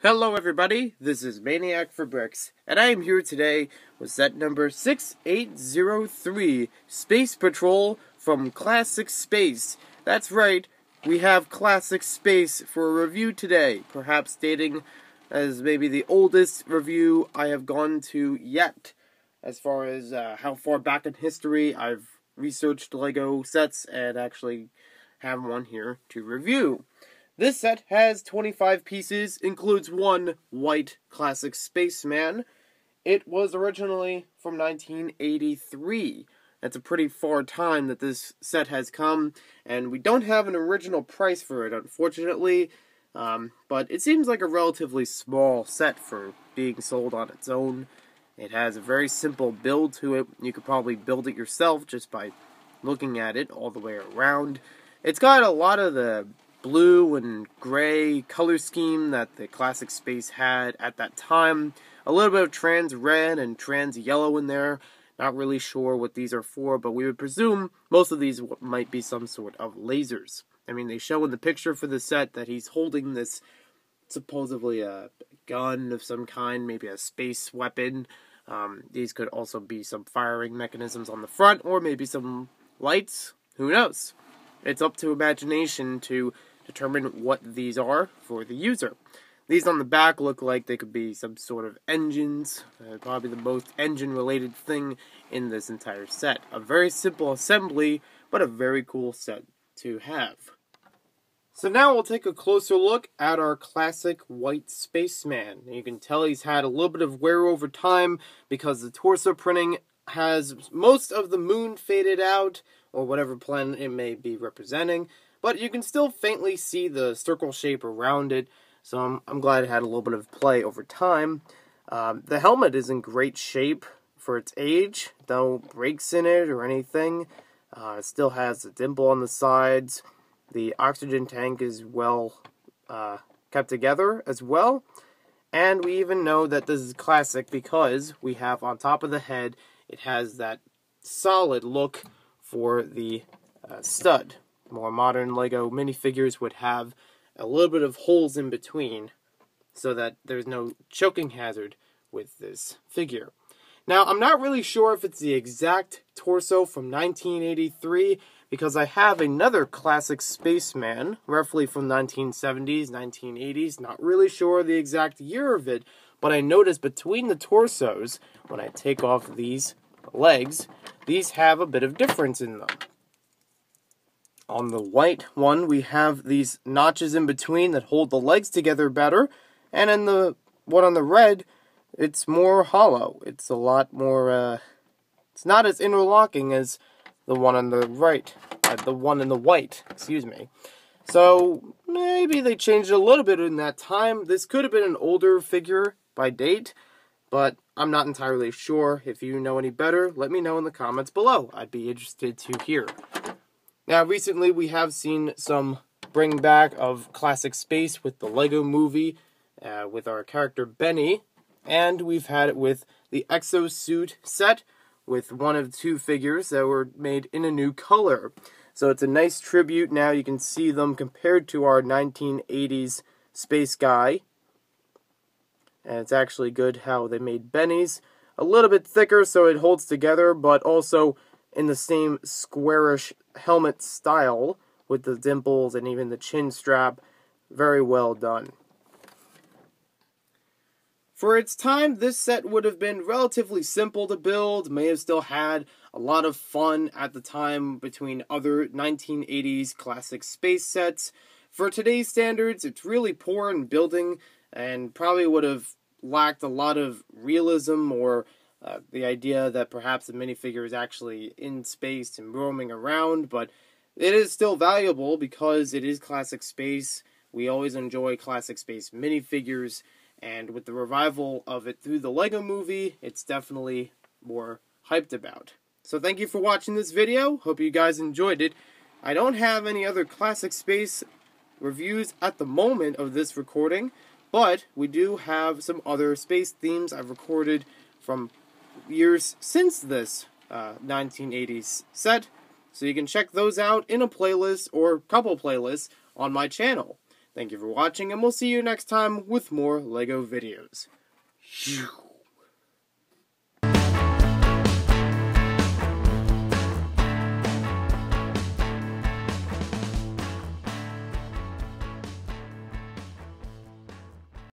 Hello everybody, this is Maniac for Bricks, and I am here today with set number 6803, Space Patrol from Classic Space. That's right, we have Classic Space for a review today, perhaps dating as maybe the oldest review I have gone to yet, as far as how far back in history I've researched LEGO sets and actually have one here to review. This set has 25 pieces, includes one white classic spaceman. It was originally from 1983. That's a pretty far time that this set has come, and we don't have an original price for it, unfortunately. But it seems like a relatively small set for being sold on its own. It has a very simple build to it. You could probably build it yourself just by looking at it all the way around. It's got a lot of the blue and gray color scheme that the Classic Space had at that time. A little bit of trans red and trans yellow in there. Not really sure what these are for, but we would presume most of these might be some sort of lasers. I mean, they show in the picture for the set that he's holding this, supposedly a gun of some kind, maybe a space weapon. These could also be some firing mechanisms on the front, or maybe some lights. Who knows? It's up to imagination to determine what these are for the user. These on the back look like they could be some sort of engines, probably the most engine-related thing in this entire set. A very simple assembly, but a very cool set to have. So now we'll take a closer look at our classic white spaceman. You can tell he's had a little bit of wear over time because the torso printing has most of the moon faded out, or whatever planet it may be representing, but you can still faintly see the circle shape around it, so I'm glad it had a little bit of play over time. The helmet is in great shape for its age, no breaks in it or anything. It still has a dimple on the sides. The oxygen tank is well kept together as well, and we even know that this is classic because we have on top of the head, it has that solid look for the stud. More modern LEGO minifigures would have a little bit of holes in between so that there's no choking hazard with this figure. Now, I'm not really sure if it's the exact torso from 1983 because I have another classic spaceman, roughly from 1970s, 1980s. Not really sure the exact year of it, but I noticed between the torsos, when I take off these legs, these have a bit of difference in them. On the white one, we have these notches in between that hold the legs together better, and in the one on the red, it's more hollow. It's a lot more, it's not as interlocking as the one on the right, the one in the white, excuse me. So, maybe they changed it a little bit in that time. This could have been an older figure by date, but I'm not entirely sure. If you know any better, let me know in the comments below. I'd be interested to hear. Now, recently we have seen some bring back of Classic Space with the LEGO Movie, with our character Benny, and we've had it with the Exosuit set, with one of two figures that were made in a new color. So it's a nice tribute. Now you can see them compared to our 1980s space guy. And it's actually good how they made Benny's. A little bit thicker so it holds together, but also in the same squarish helmet style with the dimples and even the chin strap. Very well done. For its time, this set would have been relatively simple to build, may have still had a lot of fun at the time between other 1980s classic space sets. For today's standards, it's really poor in building and probably would have lacked a lot of realism or the idea that perhaps the minifigure is actually in space and roaming around, but it is still valuable because it is Classic Space. We always enjoy Classic Space minifigures, and with the revival of it through the LEGO Movie, it's definitely more hyped about. So thank you for watching this video. Hope you guys enjoyed it. I don't have any other Classic Space reviews at the moment of this recording, but we do have some other space themes I've recorded from years since this 1980s set, so you can check those out in a playlist or couple playlists on my channel. Thank you for watching, and we'll see you next time with more LEGO videos. Phew.